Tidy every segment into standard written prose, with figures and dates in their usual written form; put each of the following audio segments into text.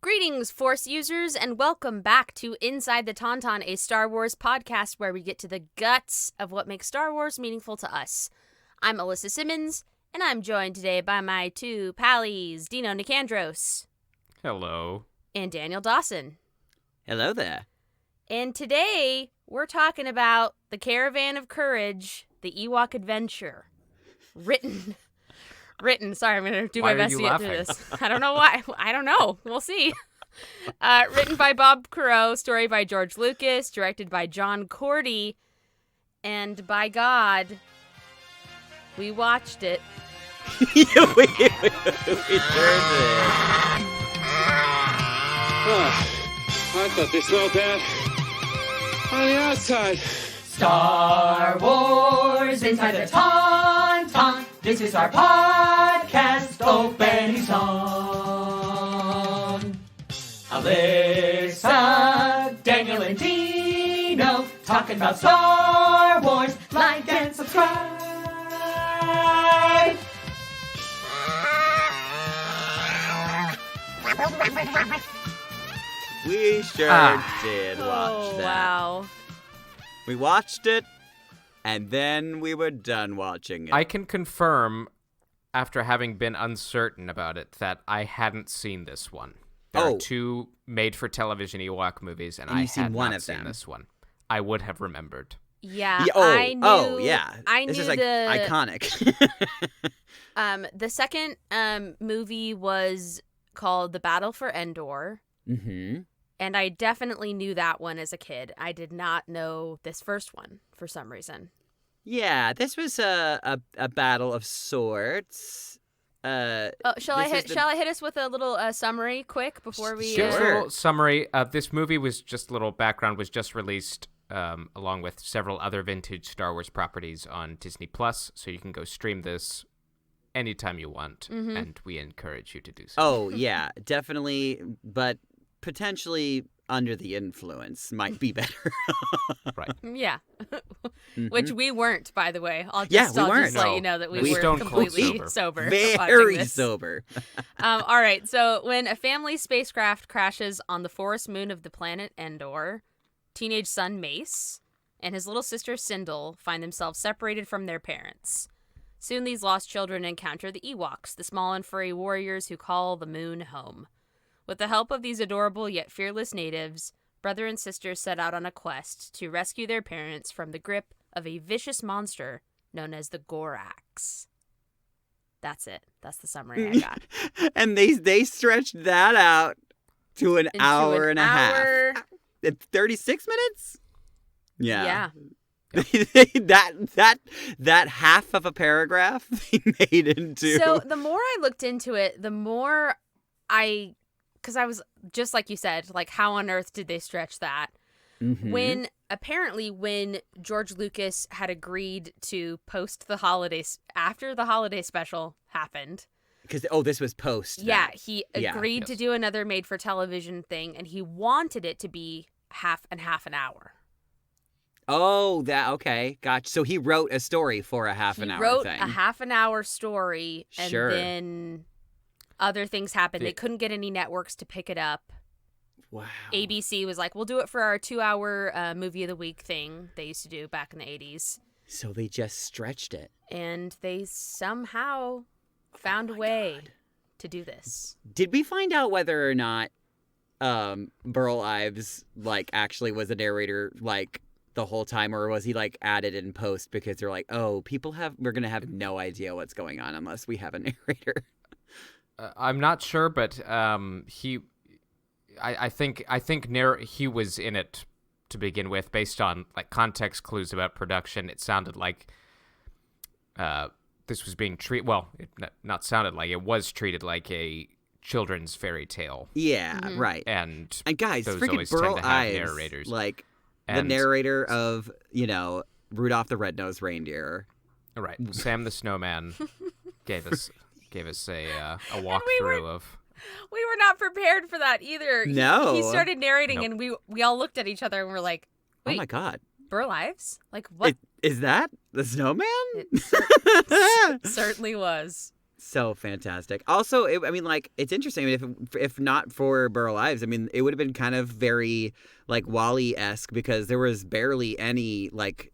Greetings, Force users, and welcome back to Inside the Tauntaun, a Star Wars podcast where we get to the guts of what makes Star Wars meaningful to us. I'm Alyssa Simmons, and I'm joined today by my two pallies, Dino Nicandros. Hello. And Daniel Dawson. Hello there. And today, we're talking about the Caravan of Courage, the Ewok Adventure. Written. Sorry, I'm going to do my best to get through this. I don't know why. I don't know. We'll see. Written by Bob Caro, story by George Lucas, directed by John Cordy, and by God, we watched it. we turned it. I thought they smelled bad on the outside. Star Wars Inside the Tauntaun. This is our podcast opening song. Alyssa, Daniel, and Dino talking about Star Wars. Like and subscribe. We sure did watch that. Wow. We watched it, and then we were done watching it. I can confirm, after having been uncertain about it, that I hadn't seen this one. There are two made-for-television Ewok movies, and I had not seen this one. I would have remembered. Yeah, I knew. Oh, yeah. I this knew is like iconic. The second movie was called The Battle for Endor. Mm-hmm. And I definitely knew that one as a kid. I did not know this first one for some reason. Yeah, this was a battle of sorts. Shall I hit us with a little summary quick before we? Here's a little summary. This movie was just a little background. Was just released along with several other vintage Star Wars properties on Disney Plus, so you can go stream this anytime you want, and we encourage you to do so. Oh yeah, definitely, but potentially under the influence might be better. Right. Yeah. Which we weren't, by the way. I'll we just weren't. let you know that we were stone cold completely sober. Very sober. All right. So when a family spacecraft crashes on the forest moon of the planet Endor, teenage son Mace and his little sister Sindel find themselves separated from their parents. Soon these lost children encounter the Ewoks, the small and furry warriors who call the moon home. With the help of these adorable yet fearless natives, brother and sister set out on a quest to rescue their parents from the grip of a vicious monster known as the Gorax. That's it. That's the summary I got. And they stretched that out to an hour and a half. 36 minutes? Yeah. that half of a paragraph they made into. So the more I looked into it, the more because I was just like you said, like how on earth did they stretch that? Mm-hmm. When George Lucas had agreed to post the holidays after the holiday special happened. Because this was post. Yeah, he agreed to do another made-for-television thing, and he wanted it to be half an hour. Oh, okay, gotcha. So he wrote a story for a half an hour thing. He wrote a half an hour story, and then other things happened. They couldn't get any networks to pick it up. Wow. ABC was like, we'll do it for our 2-hour movie of the week thing they used to do back in the 80s. So they just stretched it. And they somehow found a way to do this. Did we find out whether or not Burl Ives actually was a narrator the whole time, or was he added in post because they're like, oh, we're gonna have no idea what's going on unless we have a narrator? I'm not sure, but I think he was in it to begin with, based on context clues about production. It sounded like this was being treated. Well, not sounded like it was treated like a children's fairy tale. Yeah, right. And guys, those freaking always Burl tend to have Ives, narrators. The narrator of Rudolph the Red-Nosed Reindeer. Right, Sam the Snowman gave us a walkthrough of. We were not prepared for that either. No. He started narrating, and we all looked at each other and were like, wait, oh my God. Burl Ives? What? Is that the snowman? It certainly was. So fantastic. Also, I mean, like, it's interesting. I mean, if not for Burl Ives, I mean, it would have been kind of very like Wall-E-esque because there was barely any like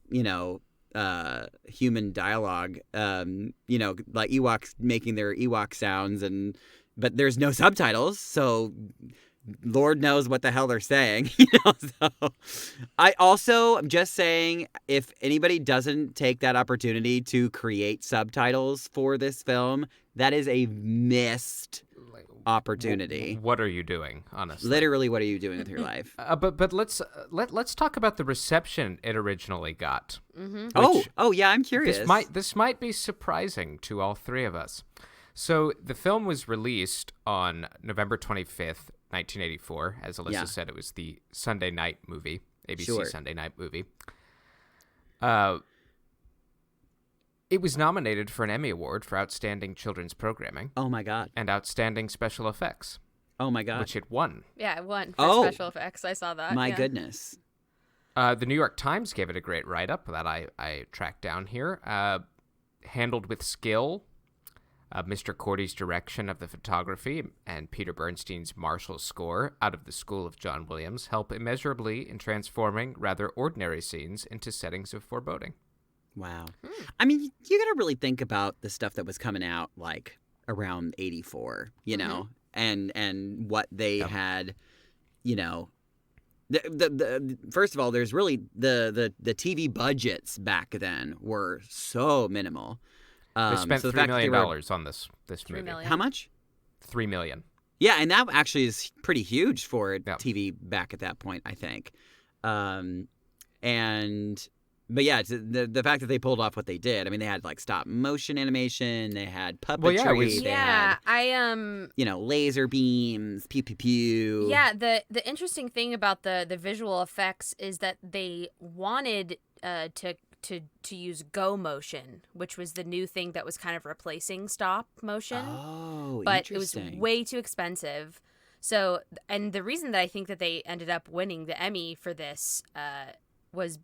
human dialogue. Like Ewoks making their Ewok sounds, but there's no subtitles, so Lord knows what the hell they're saying. So I'm just saying, if anybody doesn't take that opportunity to create subtitles for this film, that is a missed opportunity. What are you doing, honestly? Literally, what are you doing with your life? But let's talk about the reception it originally got. Mm-hmm. Oh yeah, I'm curious. This might be surprising to all three of us. So the film was released on November 25th, 1984. As Alyssa said, it was the Sunday night movie, ABC Sunday night movie. It was nominated for an Emmy Award for Outstanding Children's Programming. Oh my God. And Outstanding Special Effects. Oh my God. Which it won. Yeah, it won for special effects. I saw that. My goodness. The New York Times gave it a great write-up that I tracked down here. Handled with skill. Mr. Cordy's direction of the photography and Peter Bernstein's martial score out of the school of John Williams help immeasurably in transforming rather ordinary scenes into settings of foreboding. Wow. I mean, you got to really think about the stuff that was coming out like around 84, and what they had, first of all, there's really the TV budgets back then were so minimal. They spent $3 million on this movie. Million. How much? $3 million. Yeah, and that actually is pretty huge for TV back at that point, I think. But yeah, it's the fact that they pulled off what they did. I mean, they had like stop motion animation, they had puppetry, they had laser beams, pew pew pew. Yeah, the interesting thing about the visual effects is that they wanted to use go motion, which was the new thing that was kind of replacing stop motion. Oh, but it was way too expensive. So, and the reason that I think that they ended up winning the Emmy for this was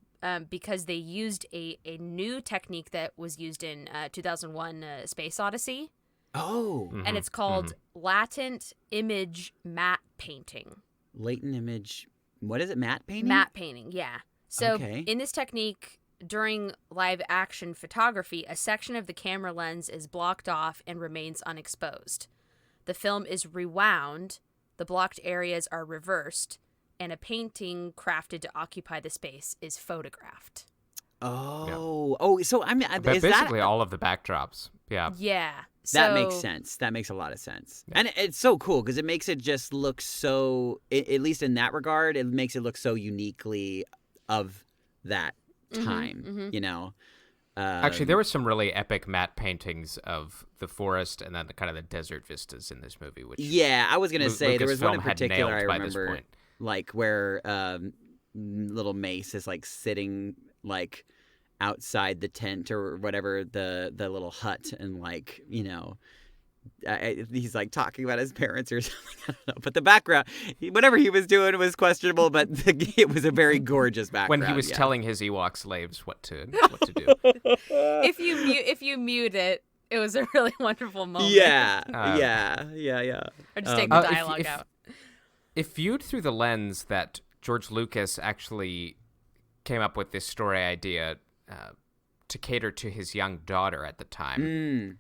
because they used a new technique that was used in 2001 Space Odyssey. Oh. And it's called latent image matte painting. Latent image, what is it, matte painting? Matte painting, yeah. So in this technique, during live action photography, a section of the camera lens is blocked off and remains unexposed. The film is rewound, the blocked areas are reversed, and a painting crafted to occupy the space is photographed. So I mean, basically all of the backdrops. Yeah. That makes sense. That makes a lot of sense. Yeah. And it's so cool because it makes it just look so, at least in that regard, it makes it look so uniquely of that time, Actually, there were some really epic matte paintings of the forest and then the kind of the desert vistas in this movie. Which I was gonna say there was one in particular I remember, point. like where little Mace is like sitting like outside the tent or whatever the little hut, and like he's like talking about his parents or something. I don't know. But the background, whatever he was doing was questionable, but it was a very gorgeous background. When he was telling his Ewok slaves what to do. If you mute it, it was a really wonderful moment. Yeah. Or just take the dialogue out. If viewed through the lens that George Lucas actually came up with this story idea to cater to his young daughter at the time,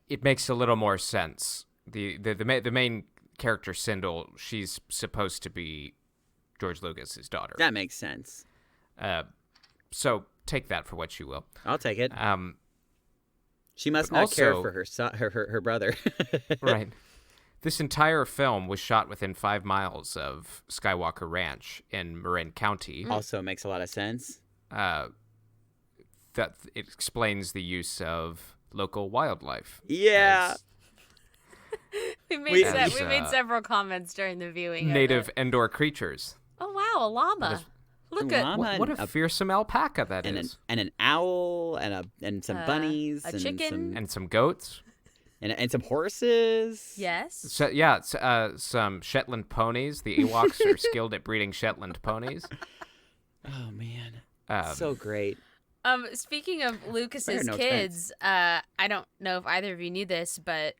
it makes a little more sense. The main character, Sindel, she's supposed to be George Lucas's daughter. That makes sense. So take that for what you will. I'll take it. She must not care for her brother. Right. This entire film was shot within 5 miles of Skywalker Ranch in Marin County. Also makes a lot of sense. That it explains the use of local wildlife. Yeah. We made several comments during the viewing. Native Endor creatures. Oh wow, a llama! Look at what a fearsome alpaca that is. And an owl and some bunnies, a chicken, and some goats, and some horses. Yes. So some Shetland ponies. The Ewoks are skilled at breeding Shetland ponies. Oh man, so great. Speaking of Lucas's Fair, no kids, I don't know if either of you knew this, but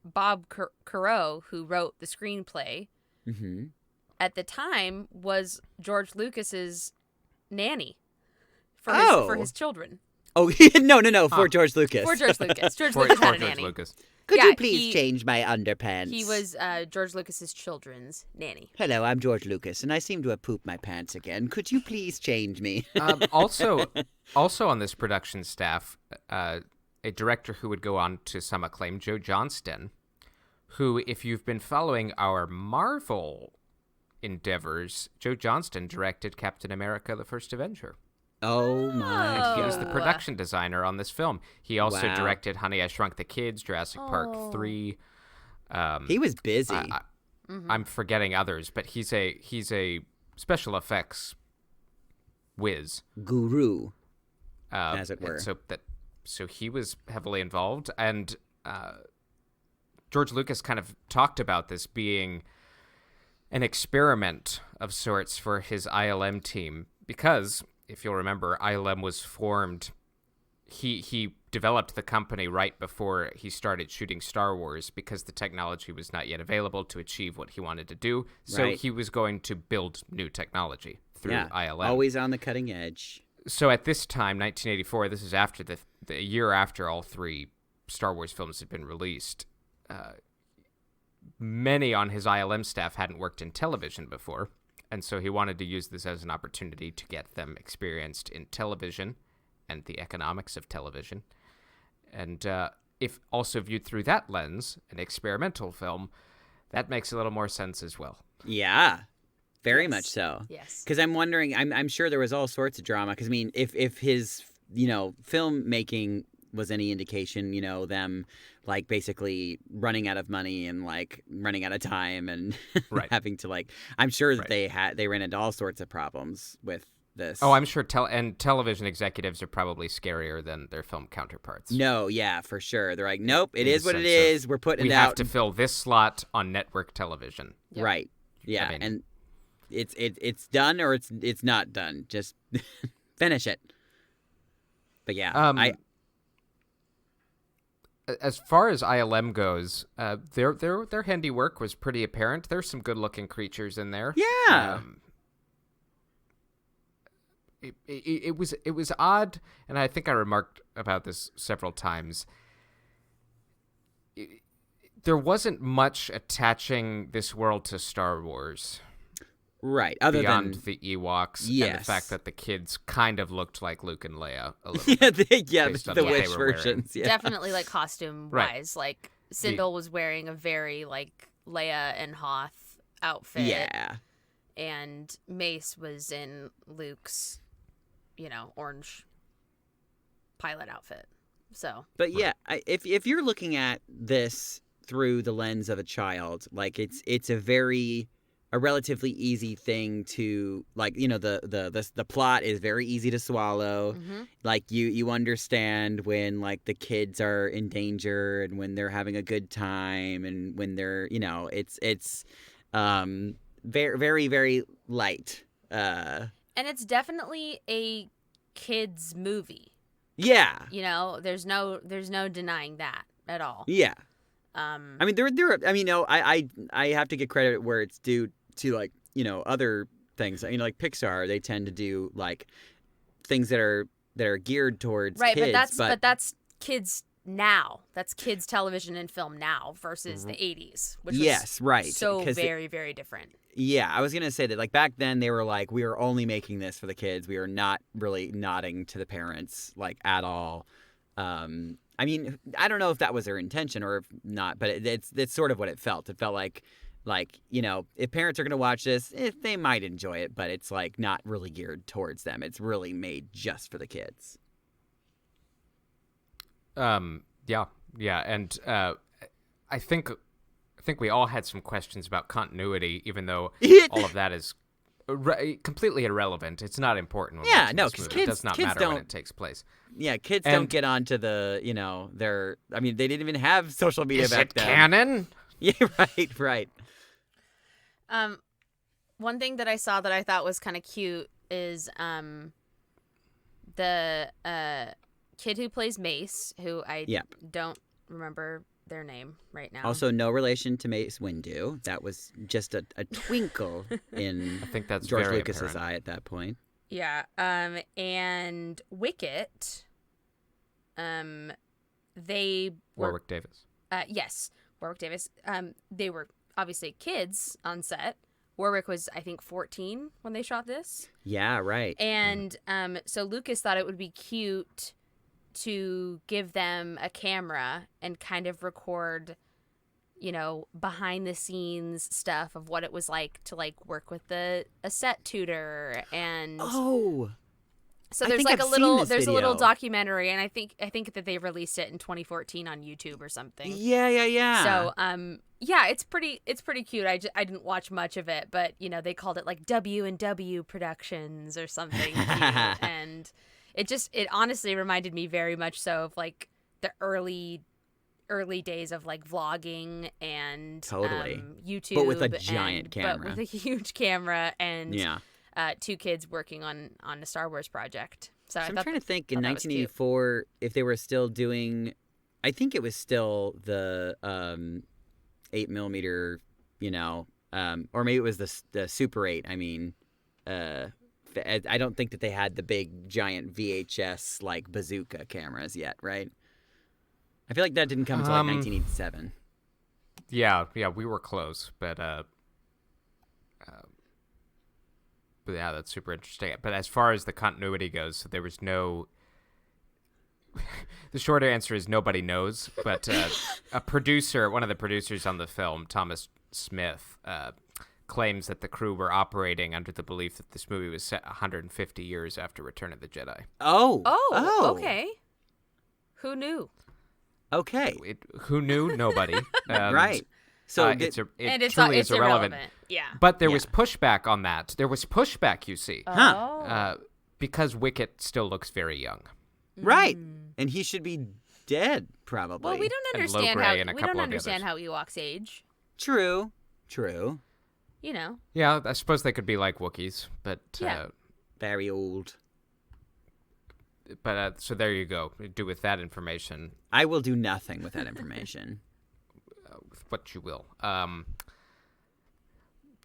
Bob Caro, who wrote the screenplay, Mm-hmm. at the time was George Lucas's nanny for his children. Oh, no, for George Lucas. For George Lucas. George For Lucas had a George nanny. Lucas. Could Yeah, you please he- change my underpants? He was George Lucas's children's nanny. Hello, I'm George Lucas, and I seem to have pooped my pants again. Could you please change me? Also on this production staff, a director who would go on to some acclaim, Joe Johnston, who, if you've been following our Marvel endeavors, Joe Johnston directed Captain America: The First Avenger. Oh my! He was the Oh. production designer on this film. He also Wow. directed Honey, I Shrunk the Kids, Jurassic Park Oh. 3. He was busy. I'm forgetting others, but he's a special effects whiz, Guru, as it and were. so he was heavily involved, and George Lucas kind of talked about this being an experiment of sorts for his ILM team, because if you'll remember, ILM was formed. He developed the company right before he started shooting Star Wars because the technology was not yet available to achieve what he wanted to do. So Right. he was going to build new technology through Yeah, ILM. always on the cutting edge. So at this time, 1984, this is after the year after all three Star Wars films had been released. Many on his ILM staff hadn't worked in television before, and so he wanted to use this as an opportunity to get them experienced in television and the economics of television. And if also viewed through that lens, an experimental film, that makes a little more sense as well. Yeah, very Yes. much so. Yes. Because I'm wondering, I'm sure there was all sorts of drama. Because I mean, if his filmmaking was any indication, them like basically running out of money and like running out of time and Right. having to I'm sure that Right. they ran into all sorts of problems with this. Oh, I'm sure television executives are probably scarier than their film counterparts. No, yeah, for sure. They're like, nope, it In is the what it sense of, is. We're putting We it have out. to fill this slot on network television. Yep. Right. Yeah, mean- and it's done or it's not done. Just finish it. But yeah, As far as ILM goes, their handiwork was pretty apparent. There's some good-looking creatures in there. Yeah. It was odd, and I think I remarked about this several times. There wasn't much attaching this world to Star Wars right. Other beyond than the Ewoks and the Yes. fact that the kids kind of looked like Luke and Leia a little. the based on what they Wish were wearing. versions. Yeah. Definitely like costume Right. wise. Like Sindel was wearing a very like Leia and Hoth outfit. Yeah. And Mace was in Luke's, orange pilot outfit. So But yeah, if you're looking at this through the lens of a child, like it's a relatively easy thing to the plot is very easy to swallow. mhm. Like you understand when like the kids are in danger and when they're having a good time and when they're it's very very very light. And it's definitely a kids movie. Yeah. There's no denying that at all. Yeah. I I mean, I have to give credit where it's due to other things. Like Pixar, they tend to do like things that are geared towards right, kids. but that's kids now. That's kids television and film now versus Mm-hmm. the 80s, which yes, was right. so 'Cause very very different. yeah, I was gonna say that like back then they were like, we are only making this for the kids. We are not really nodding to the parents like at all. I mean, I don't know if that was their intention or if not, but it's sort of what it felt. It felt like if parents are going to watch this, they might enjoy it, but it's like not really geared towards them. It's really made just for the kids. Yeah, and I think we all had some questions about continuity, even though all of that is completely irrelevant. It's not important. When Yeah, watching no, this 'cause movie. kids- It does not kids matter when don't- it takes place. Yeah, kids And- don't get onto the, I mean, they didn't even have social media Is back it then. canon? Yeah, right. One thing that I saw that I thought was kind of cute is the kid who plays Mace, who I Yep. don't remember their name right now. Also, no relation to Mace Windu. That was just a twinkle in I think that's George very Lucas's apparent. eye at that point. Yeah. And Wicket. They were Warwick Davis. yes, Warwick Davis. They were obviously kids on set. Warwick was, I think, 14 when they shot this. Yeah, right. And so Lucas thought it would be cute to give them a camera and kind of record, behind the scenes stuff of what it was like to work with a set tutor. And Oh, so I there's think like I've a seen little this there's a little video. documentary, and I think that they released it in 2014 on YouTube or something. yeah. So yeah, it's pretty cute. I didn't watch much of it, but they called it like W&W Productions or something cute. And it honestly reminded me very much so of like the early days of like vlogging and Totally. YouTube, But with a giant camera. but with a huge camera and Yeah. two kids working on a Star Wars project. So I'm thought trying to think in thought that was cute. 1984 if they were still doing. I think it was still the 8mm, or maybe it was the Super 8. I mean, I don't think that they had the big giant VHS like bazooka cameras yet, right? I feel like that didn't come until like 1987. Yeah, we were close, but yeah, that's super interesting. But as far as the continuity goes, so there was no. The short answer is nobody knows, but one of the producers on the film, Thomas Smith, claims that the crew were operating under the belief that this movie was set 150 years after Return of the Jedi. Oh, okay. Who knew? Okay. Who knew? Nobody. Right. So it It's truly is irrelevant. irrelevant. Yeah. But there was pushback on that. There was pushback, you see, Oh. because Wicket still looks very young. Right. And he should be dead, probably. Well, we don't And understand Low how Gray and a couple of the how Ewoks age. True. Yeah, I suppose they could be like Wookiees, but Yeah. Very old. So there you go. Do with that information I will do nothing with that information. with what you will.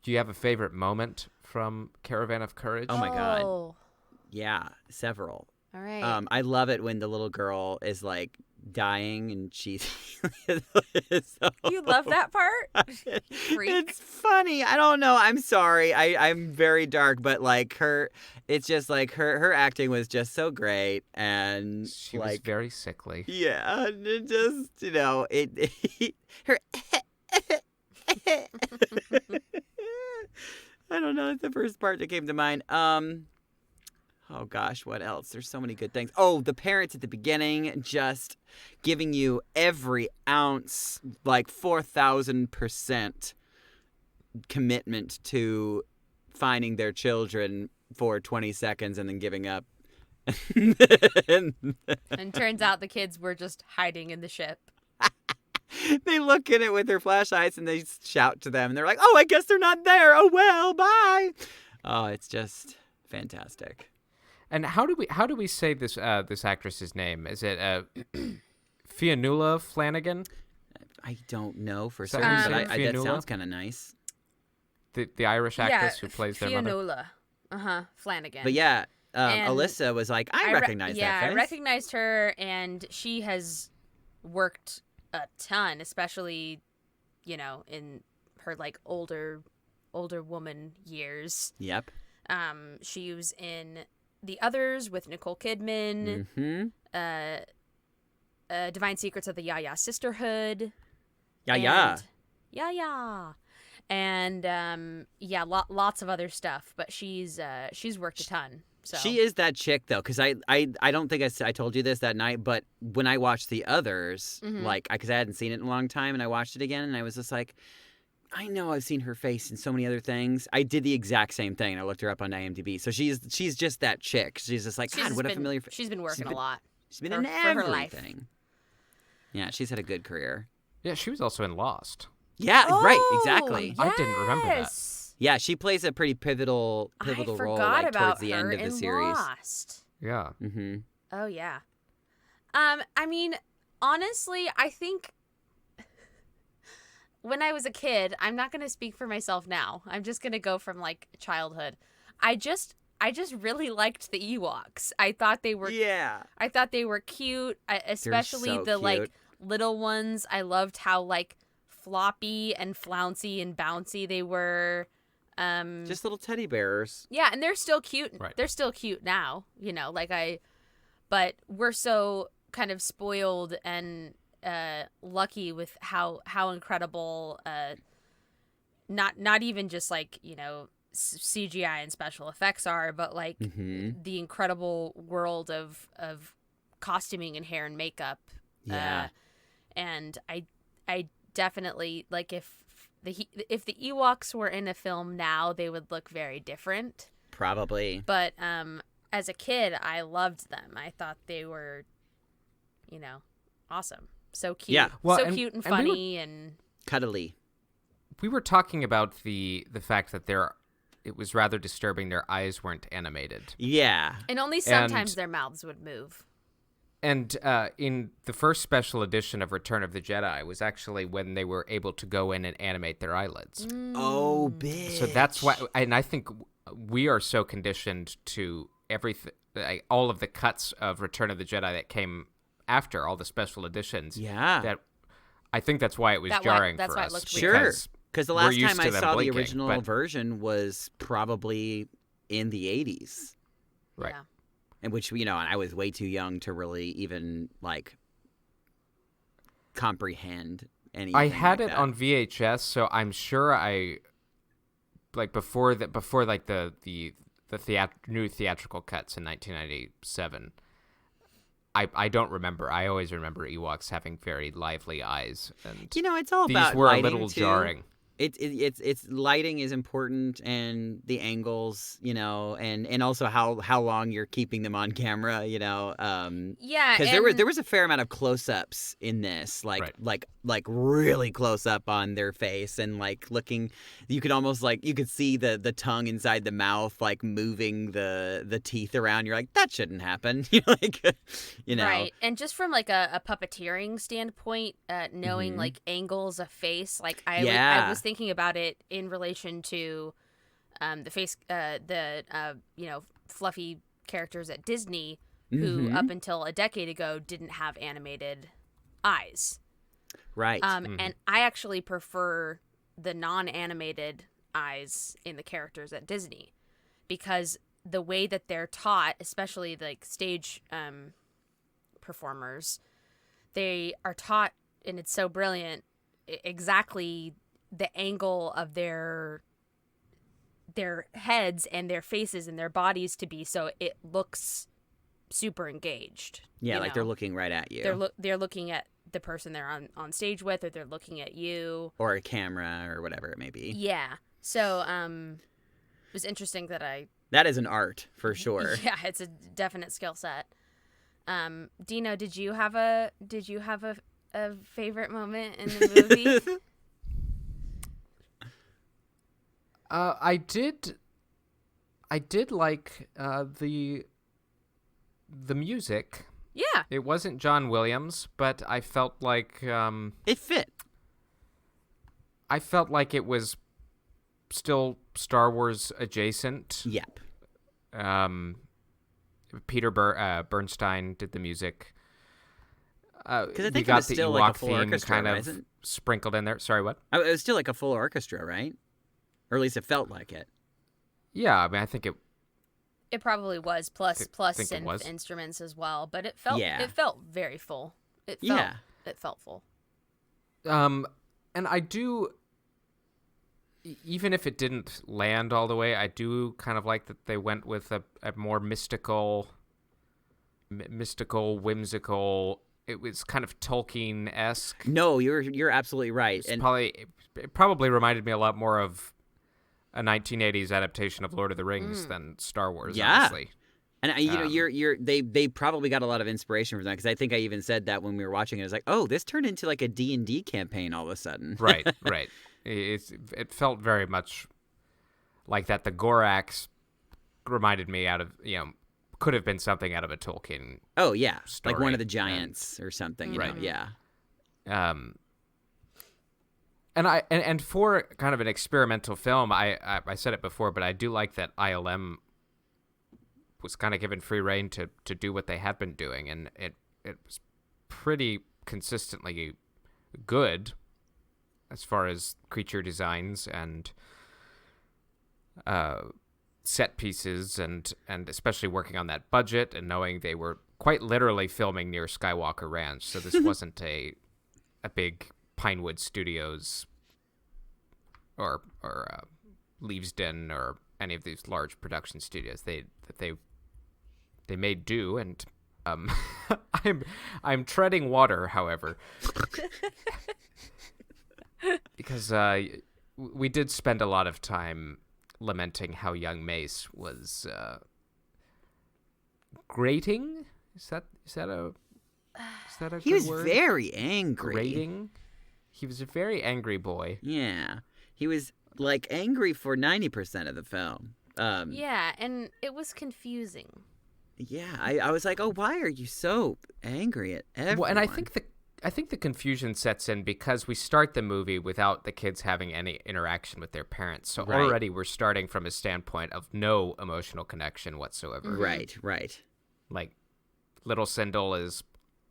Do you have a favorite moment from Caravan of Courage? Oh my God. Oh. Yeah, several. All right. I love it when the little girl is like dying and she's. You love that part? Freak. It's funny. I don't know. I'm sorry. I'm very dark, but like it's just like her acting was just so great, and She was like very sickly. yeah, it just it her. I don't know. It's the first part that came to mind. Oh gosh, what else? There's so many good things. Oh, the parents at the beginning just giving you every ounce, like 4,000% commitment to finding their children for 20 seconds and then giving up. And turns out the kids were just hiding in the ship. They look at it with their flashlights and they shout to them and they're like, "Oh, I guess they're not there. Oh well, bye." Oh, it's just fantastic. And how do we say this this actress's name? Is it Fionnuala Flanagan? I don't know for Is that certain, how but you say that Fionnuala? sounds kind of nice. The Irish actress who plays their mother? Fionnuala. Flanagan. But yeah, And Alyssa was like, I recognize that face. I recognized her, and she has worked a ton, especially, in her like older woman years. Yep. She was in The Others with Nicole Kidman. Mm-hmm. Divine Secrets of the Ya-Ya Sisterhood. Yeah. And lots of other stuff, but she's worked a ton. So She is that chick though, because I don't think I told you this that night, but when I watched The Others, like because I hadn't seen it in a long time, and I watched it again, and I was just like, I know I've seen her face in so many other things. I did the exact same thing, and I looked her up on IMDb. So she's just that chick. She's just like, God, what a familiar face. She's been working a lot. She's been for in her life. everything. Yeah, she's had a good career. Yeah, she was also in Lost. Yeah, right, Oh, exactly. I didn't remember that. yes. Yeah, she plays a pretty pivotal I role forgot like about towards the her end of the in series. Lost. Yeah. Mm-hmm. Oh yeah. I mean, honestly, I think when I was a kid, I'm not gonna speak for myself now. I'm just gonna go from like childhood. I just really liked the Ewoks. I thought they were cute, especially so the like cute. little ones. I loved how like floppy and flouncy and bouncy they were. Just little teddy bears. Yeah, and they're still cute. Right. They're still cute now, but we're so kind of spoiled and lucky with how incredible not even just like, CGI and special effects are, but like the incredible world of costuming and hair and makeup. Yeah. And I definitely like if the Ewoks were in a film now, they would look very different. Probably. But as a kid, I loved them. I thought they were, awesome. So cute. Yeah. Well, so and- cute and and we funny and Cuddly. We were talking about the fact that it was rather disturbing their eyes weren't animated. Yeah. and only sometimes And- their mouths would move. And in the first special edition of Return of the Jedi was actually when they were able to go in and animate their eyelids. Oh, bitch. So that's why, and I think we are so conditioned to everything, all of the cuts of Return of the Jedi that came after all the special editions. Yeah. That I think that's why it was That's jarring why for it us. looked Sure. weird. Because the we're last used time I to them saw blinking, the original but- version was probably in the 80s. Right. Yeah. In which, I was way too young to really even, like, comprehend anything I had like it that. on VHS, so I'm sure before the new theatrical cuts in 1997. I don't remember. I always remember Ewoks having very lively eyes, and It's all these about were a lighting, little too. jarring. It's lighting is important, and the angles, and also how long you're keeping them on camera, Yeah. because there was a fair amount of close-ups in this, Right. like really close up on their face, and like looking, you could almost you could see the tongue inside the mouth, like moving the teeth around. You're like, that shouldn't happen. Right. And just from like a puppeteering standpoint, knowing Mhm. like angles of face, like I Yeah. was thinking about it in relation to the face, fluffy characters at Disney who Mhm. up until a decade ago didn't have animated eyes. Right. And I actually prefer the non-animated eyes in the characters at Disney because the way that they're taught, especially like stage performers, they are taught, and it's so brilliant, exactly the angle of their heads and their faces and their bodies to be so it looks super engaged. Yeah, you like know? they're looking right at you. They're looking at the person they're on stage with, or they're looking at you. Or a camera or whatever it may be. Yeah. So it was interesting that That is an art for sure. yeah, it's a definite skill set. Dino, did you have a favorite moment in the movie? I did like the music. Yeah. It wasn't John Williams, but I felt like It fit. it was still Star Wars adjacent. Yep. Peter Bernstein did the music. Because I we think it got was the still Ewok like a full theme orchestra, kind of wasn't? sprinkled in there. Sorry, what? It was still like a full orchestra, right? Or at least it felt like it. Yeah, I mean, I think it. It probably was plus think it synth was. instruments as well, but it felt very full. It felt full. And I do. Even if it didn't land all the way, I do kind of like that they went with a more mystical, whimsical. It was kind of Tolkien-esque. No, you're absolutely right. It's And it probably reminded me a lot more of a 1980s adaptation of Lord of the Rings than Star Wars. Yeah. Honestly. And they probably got a lot of inspiration from that, because I think I even said that when we were watching it. I was like, oh, this turned into like a D&D campaign all of a sudden. Right. It felt very much like that. The Gorax reminded me out of could have been something out of a Tolkien. Oh yeah, Story. like one of the giants or something. You Right. know? Yeah. And for kind of an experimental film, I said it before, but I do like that ILM was kind of given free rein to do what they had been doing, and it was pretty consistently good as far as creature designs and set pieces, and especially working on that budget and knowing they were quite literally filming near Skywalker Ranch, so this wasn't a big Pinewood Studios or Leavesden or any of these large production studios. They made do, and I'm treading water, however, because we did spend a lot of time lamenting how young Mace was grating. Is that a He good was word? very angry. Grating. He was a very angry boy. Yeah, he was like angry for 90% of the film. Yeah, and it was confusing. Yeah, I was like, oh, why are you so angry at everyone? Well, and I think the confusion sets in because we start the movie without the kids having any interaction with their parents. So Right. already we're starting from a standpoint of no emotional connection whatsoever. Right. Like, little Sindel is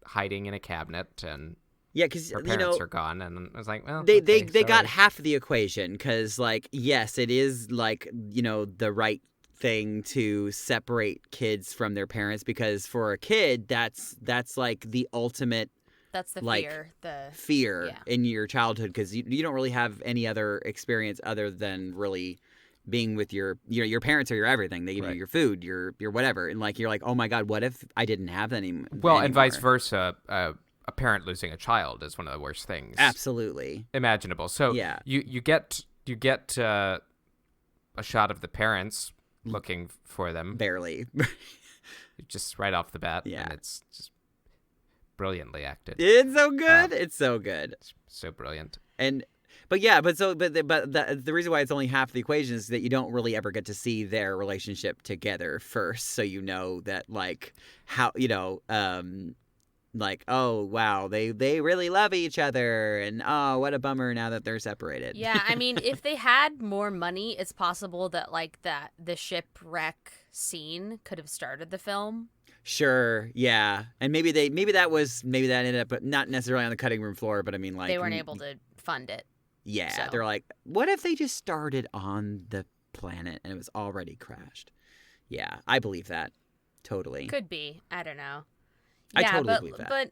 hiding in a cabinet, and Yeah, because her you parents know are gone, and I was like, well, they okay, got sorry. half of the equation because like yes, it is like the right thing to separate kids from their parents because for a kid that's like the ultimate That's the like, fear. fear Yeah. in your childhood because you don't really have any other experience other than really being with your parents are your everything. They give you Right. your food, your whatever, and like you're like, oh my god, what if I didn't have that anymore? Well, and vice versa. A parent losing a child is one of the worst things Absolutely. imaginable. So Yeah. you get a shot of the parents looking for them Barely. just right off the bat. Yeah. And it's just brilliantly acted. It's so good. It's so good. It's so brilliant. But the reason why it's only half the equation is that you don't really ever get to see their relationship together first, so you know that like how like oh wow they really love each other and oh what a bummer now that they're separated. Yeah, I mean, if they had more money, it's possible that like the shipwreck scene could have started the film. Sure, yeah, and maybe that ended up, but not necessarily on the cutting room floor, but I mean like They weren't able to fund it. Yeah, so. they're like, what if they just started on the planet and it was already crashed? Yeah, I believe that. Totally. Could be. I don't know. I Yeah, totally but, believe that. But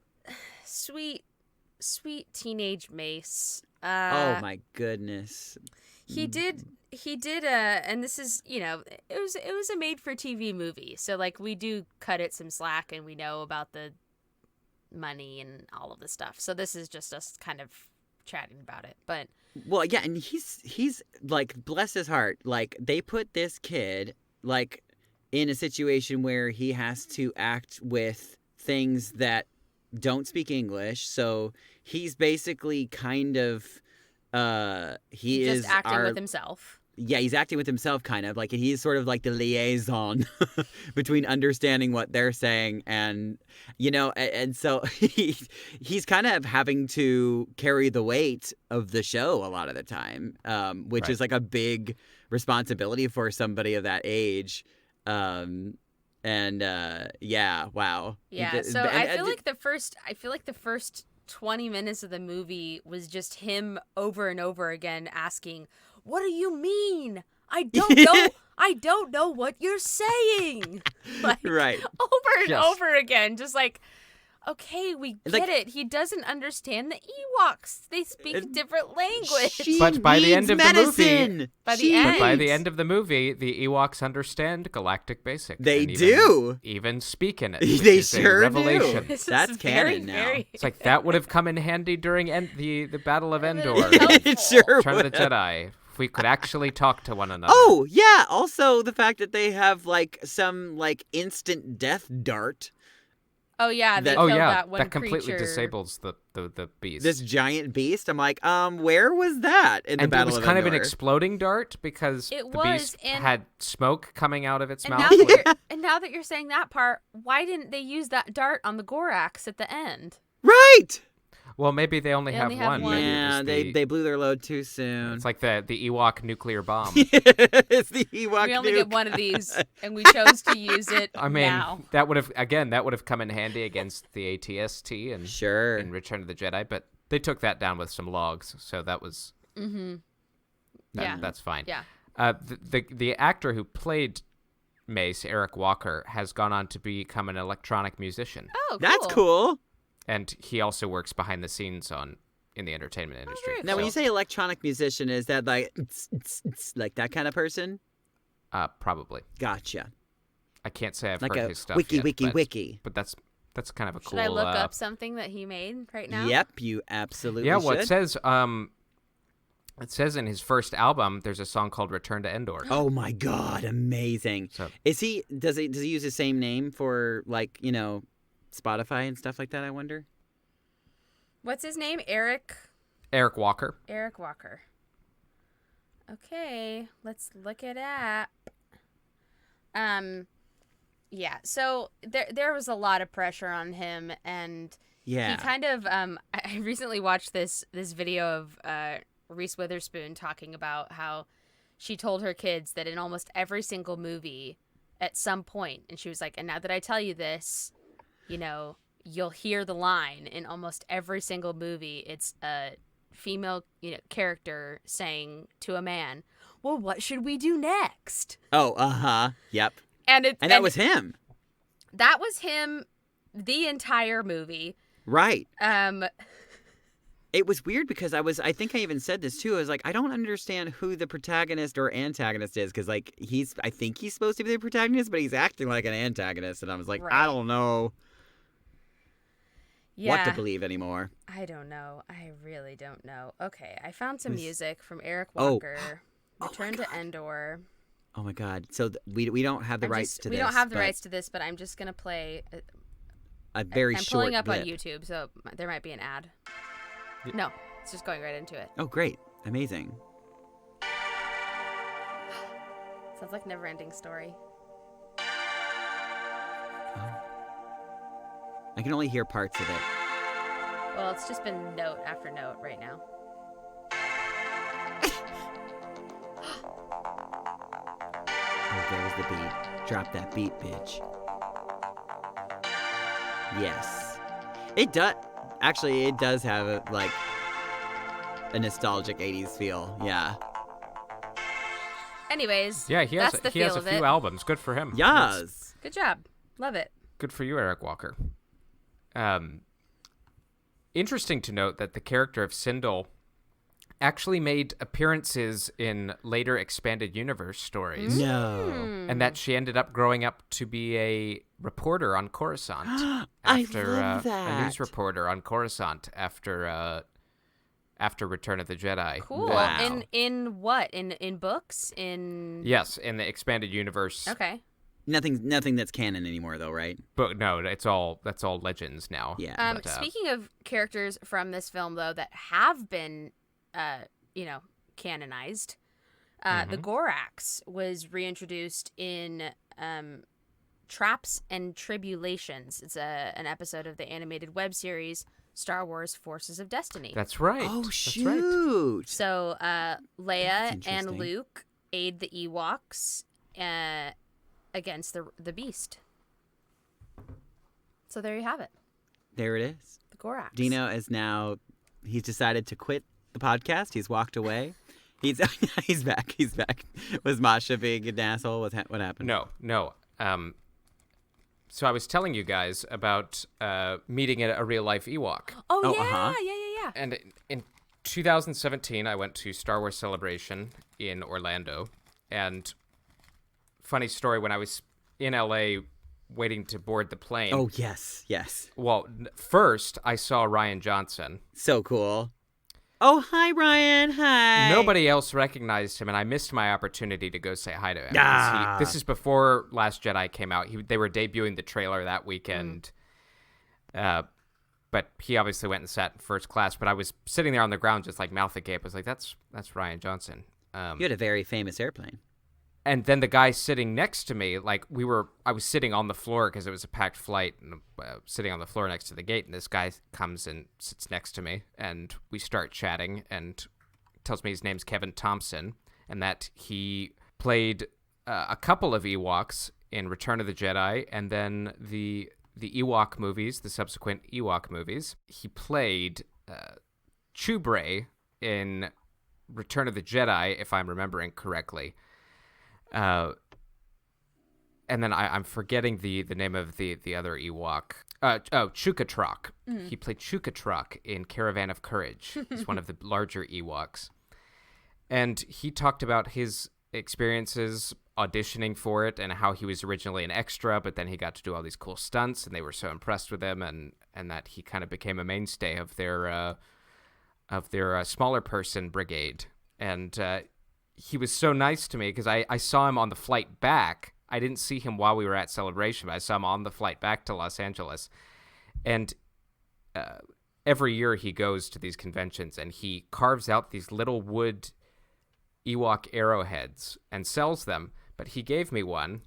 sweet teenage Mace. Oh my goodness. He did and this is, it was a made for TV movie. So like we do cut it some slack and we know about the money and all of the stuff. So this is just us kind of chatting about it. But Well, yeah, and he's like, bless his heart, like they put this kid like in a situation where he has to act with things that don't speak English. So he's basically kind of he he's is just acting with himself. Yeah, he's acting with himself kind of like, and he's sort of like the liaison between understanding what they're saying and and so he's kind of having to carry the weight of the show a lot of the time, which is like a big responsibility for somebody of that age. Yeah, wow. Yeah, so I feel like the first 20 minutes of the movie was just him over and over again asking, "What do you mean? I don't know. I don't know what you're saying." Like, right. over and Yes. over again, just like, okay, we get Like- it. He doesn't understand the Ewoks. They speak a different language. She But by the needs end of the movie- medicine. By the She end- But by the needs- end of the movie, the Ewoks understand Galactic Basic. They and do. even speak in it. They which is a sure do. revelation. This is That's very, canon now. very- It's like that would have come in handy during the Battle of Endor. It sure Return of the would. Jedi. If we could actually talk to one another. Oh, yeah. Also, the fact that they have like some like instant death dart. Oh yeah, they That- killed Oh yeah, that one completely creature. disables the beast. This giant beast. I'm like, where was that in the and it Battle was of kind of an Endor? exploding dart because It the was, beast and- had smoke coming out of its And mouth. now that you're saying that part, why didn't they use that dart on the Gorax at the end? Right. Well, maybe they only have one. Maybe it Yeah, was they blew their load too soon. It's like the Ewok nuclear bomb. It's the Ewok We only nuke. get one of these, and we chose to use it I mean, now. that would have come in handy against the AT-ST and Sure. in Return of the Jedi, but they took that down with some logs, so that was Yeah. that's fine. Yeah. The actor who played Mace, Eric Walker, has gone on to become an electronic musician, Oh, cool. That's cool. and he also works behind the scenes in the entertainment industry. very Now, when cool. you say electronic musician, is that like that kind of person? Probably. Gotcha. I can't say I've Like heard a his stuff wiki, yet, wiki, but, wiki. but that's kind of a cool. Should I look up something that he made right now? Yep, you absolutely Yeah, well, should. it says in his first album there's a song called Return to Endor. Oh my God, amazing! So- Does he use the same name for like Spotify and stuff like that? I wonder. What's his name? Eric Walker. Walker. Okay, let's look it up. Yeah, so there was a lot of pressure on him, and Yeah. he kind of I recently watched this video of Reese Witherspoon talking about how she told her kids that in almost every single movie at some point, and she was like, and now that I tell you this, you'll hear the line in almost every single movie. It's a female character saying to a man, well, what should we do next? Oh, yep. And And that was him, that was him the entire movie. right? It was weird because I think I even said this too. I was like, I don't understand who the protagonist or antagonist is because like I think he's supposed to be the protagonist, but he's acting like an antagonist, and I was like, Right. I don't know Yeah, what to believe anymore. I don't know. I really don't know. Okay, I found some Was- music from Eric Oh. Walker. Oh my Return to God. Endor. Oh my God! So we don't have the rights to we this. don't have the but rights to this, but I'm just gonna play. A very I'm short pulling up on clip. YouTube, so there might be an ad. No, it's just going right into it. Oh, great! Amazing. Sounds like never-ending story. I can only hear parts of it. Well, it's just been note after note right now. Oh, there's the beat. Drop that beat, bitch. Yes. It does. Actually, it does have a nostalgic 80s feel. Yeah. Anyways, Yeah, he has that's the he feel has a of few it. albums. Good for him. That's Yes. Good job. Love it. good for you, Eric Walker. Interesting to note that the character of Sindel actually made appearances in later expanded universe stories, No. and that she ended up growing up to be a reporter on Coruscant. I after, love a that. news reporter on Coruscant after Return of the Jedi. Cool. Wow. In what? In books? In Yes, in the expanded universe. Okay. Nothing that's canon anymore, though, right? But no, that's all legends now. Yeah. But, Speaking of characters from this film, though, that have been, canonized, the Gorax was reintroduced in Traps and Tribulations. It's an episode of the animated web series Star Wars Forces of Destiny. That's right. Oh, That's right. shoot. So Leia and interesting. Luke aid the Ewoks against the beast. So there you have it. There it is. The Gorax. Dino is now, he's decided to quit the podcast. He's walked away. He's back. He's back. Was Masha being an asshole? What happened? No. So I was telling you guys about meeting a real life Ewok. Oh, Oh, yeah. uh-huh. Yeah. And in 2017, I went to Star Wars Celebration in Orlando. And funny story, when I was in LA waiting to board the plane. Oh, yes. Well, first I saw Ryan Johnson. So cool. Oh, hi, Ryan. Hi. Nobody else recognized him, and I missed my opportunity to go say hi to him. 'Cause Ah. This is before Last Jedi came out. They were debuting the trailer that weekend. But he obviously went and sat in first class. But I was sitting there on the ground, just like mouth agape. I was like, "That's Ryan Johnston." You had a very famous airplane. And then the guy sitting next to me, like I was sitting on the floor because it was a packed flight, and sitting on the floor next to the gate. And this guy comes and sits next to me, and we start chatting, and tells me his name's Kevin Thompson, and that he played a couple of Ewoks in Return of the Jedi, and then the Ewok movies, the subsequent Ewok movies. He played Chewbray in Return of the Jedi, if I'm remembering correctly. And then I'm forgetting the name of the other Ewok. Chukatrak. He played Chukatrak in Caravan of Courage. He's one of the larger Ewoks. And he talked about his experiences auditioning for it and how he was originally an extra, but then he got to do all these cool stunts, and they were so impressed with him, and that he kind of became a mainstay of their smaller person brigade. And he was so nice to me because I saw him on the flight back. I didn't see him while we were at Celebration, but I saw him on the flight back to Los Angeles. And every year he goes to these conventions, and he carves out these little wood Ewok arrowheads and sells them. But he gave me one.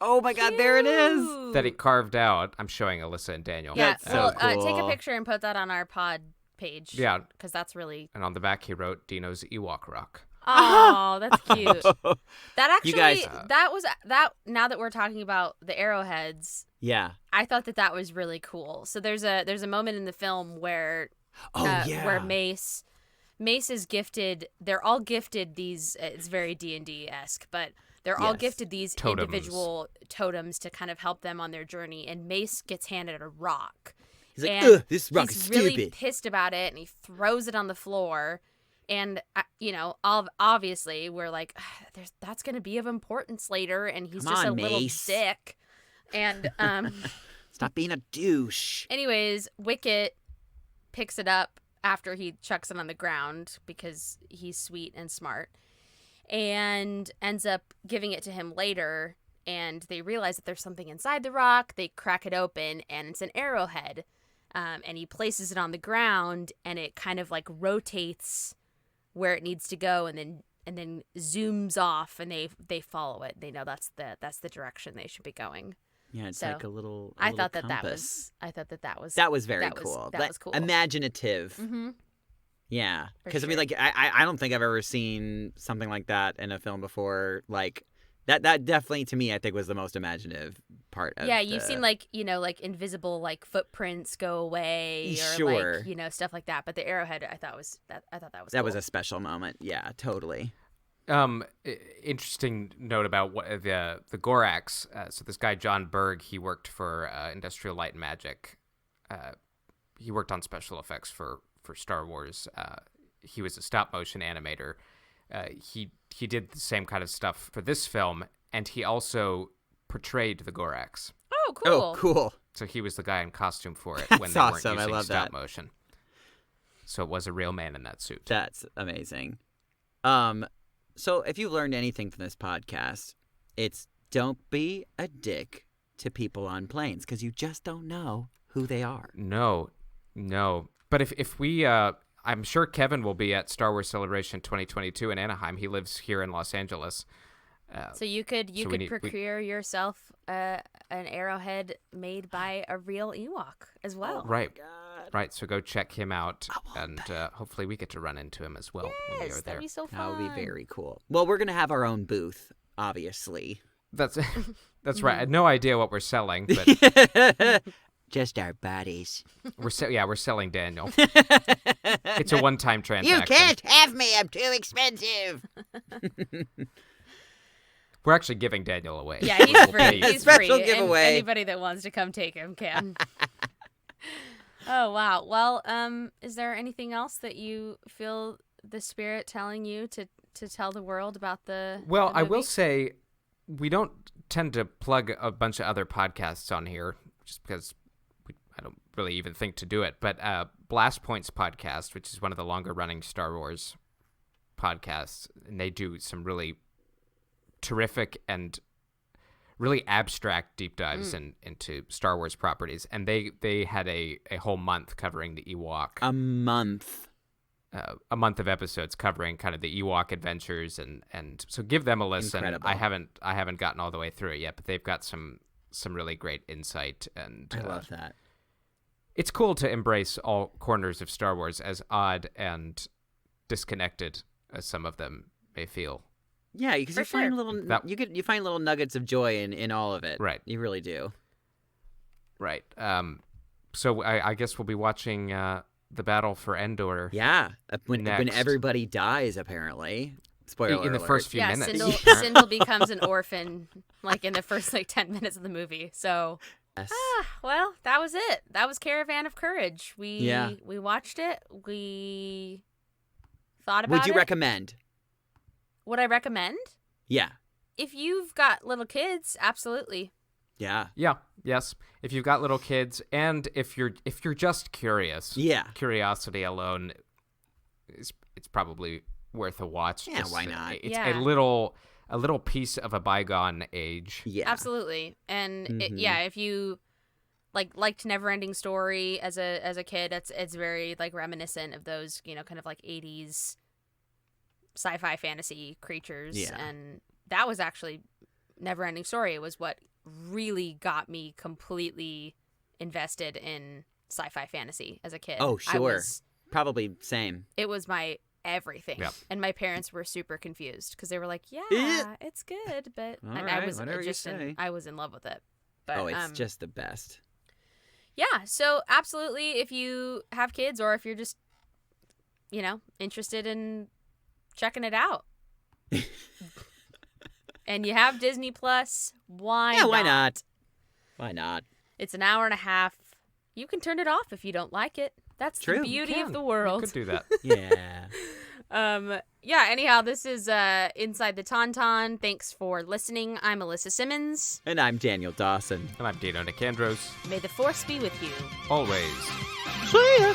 Oh my God, there it is. That he carved out. I'm showing Alyssa and Daniel. Yeah, That's so cool. take a picture and put that on our pod page. Yeah. Because that's really... And on the back he wrote Dino's Ewok Rock. Oh, that's cute. That actually, You guys- that now that we're talking about the arrowheads, Yeah. I thought that was really cool. So there's a moment in the film where where Mace is gifted. They're all gifted these. It's very D&D-esque, but they're all gifted these Totems. individual totems to kind of help them on their journey. And Mace gets handed a rock. He's like, And this rock is he's really stupid. pissed about it, and he throws it on the floor. And obviously we're like, that's going to be of importance later, and he's Come just on, a little Mace. dick. And Stop being a douche. anyways, Wicket picks it up after he chucks it on the ground because he's sweet and smart, and ends up giving it to him later. And they realize that there's something inside the rock. They crack it open, and it's an arrowhead. And he places it on the ground, and it kind of like rotates where it needs to go, and then zooms off, and they follow it. They know that's the direction they should be going. Yeah, it's So, like a little. I little thought that compass. that was very that was- cool. that was cool. Imaginative. Mm-hmm. Yeah, For because I mean, sure. like, I don't think I've ever seen something like that in a film before. Like, that definitely to me, I think was the most imaginative part of. Yeah, you've seen like invisible like footprints go away, or Sure. like stuff like that. But the arrowhead, I thought that was that cool. was a special moment. Yeah, totally. Interesting note about what the Gorax. So this guy John Berg, he worked for Industrial Light and Magic. He worked on special effects for Star Wars. He was a stop motion animator. He did the same kind of stuff for this film, and he also portrayed the Gorax. Oh, cool. Oh, cool. So he was the guy in costume for it when That's they weren't awesome. I using love stop that. motion. So it was a real man in that suit. That's amazing. So if you've learned anything from this podcast, it's don't be a dick to people on planes because you just don't know who they are. No. But if we, I'm sure Kevin will be at Star Wars Celebration 2022 in Anaheim. He lives here in Los Angeles. So you could we procure yourself an arrowhead made by a real Ewok as well. Right. Right. So go check him out, and hopefully we get to run into him as well when we Yes, are there. that'd be so fun. That would be very cool. Well, we're going to have our own booth, obviously. That's right. I had no idea what we're selling, but Just our bodies. we're selling Daniel. It's a one-time transaction. have me. I'm too expensive. We're actually giving Daniel away. Yeah, We'll he's free. pay you. He's Special free. And giveaway. anybody that wants to come take him can. Oh wow. Well, is there anything else that you feel the spirit telling you to tell the world about the? Well, the I will movie? say we don't tend to plug a bunch of other podcasts on here just because I don't really even think to do it. But Blast Points podcast, which is one of the longer running Star Wars podcasts, and they do some really terrific and really abstract deep dives into Star Wars properties, and they had a whole month covering the Ewok. A month. A month of episodes covering kind of the Ewok adventures, and so give them a listen. Incredible. I haven't gotten all the way through it yet, but they've got some really great insight, and I love that. It's cool to embrace all corners of Star Wars, as odd and disconnected as some of them may feel. Yeah, because For you find sure. you find little nuggets of joy in all of it. Right. You really do. Right. So I guess we'll be watching the Battle for Endor. Yeah. When Next. everybody dies, apparently. Spoiler in the alert. first few Yeah, minutes. Sindel becomes an orphan like in the first 10 minutes of the movie. So, Yes. well, that was it. That was Caravan of Courage. We watched it. We thought about it. Would you recommend? Would I recommend? Yeah. If you've got little kids, absolutely. Yeah. Yeah. Yes. If you've got little kids, and if you're just curious, Yeah. curiosity alone it's probably worth a watch. Yeah, why not? It's Yeah. a little piece of a bygone age. Yeah. Absolutely. And Mhm. if you liked Neverending Story as a kid, it's very reminiscent of those, kind of 80s sci-fi fantasy creatures. Yeah. And that was actually Neverending Story was what really got me completely invested in sci-fi fantasy as a kid. Oh, sure. Probably same. It was my everything. Yep. And my parents were super confused because they were like, yeah, it's good, but All I right, was whatever you just say. I was in love with it. But, Oh, it's just the best. yeah, so absolutely, if you have kids or if you're just, interested in checking it out, and you have Disney Plus, why Why not? Why not? It's an hour and a half. You can turn it off if you don't like it. That's True. the You beauty of can. the You world. could do that. Yeah. Anyhow, this is Inside the Tauntaun. Thanks for listening. I'm Alyssa Simmons. And I'm Daniel Dawson. And I'm Dino Nicandros. May the Force be with you. Always. See ya.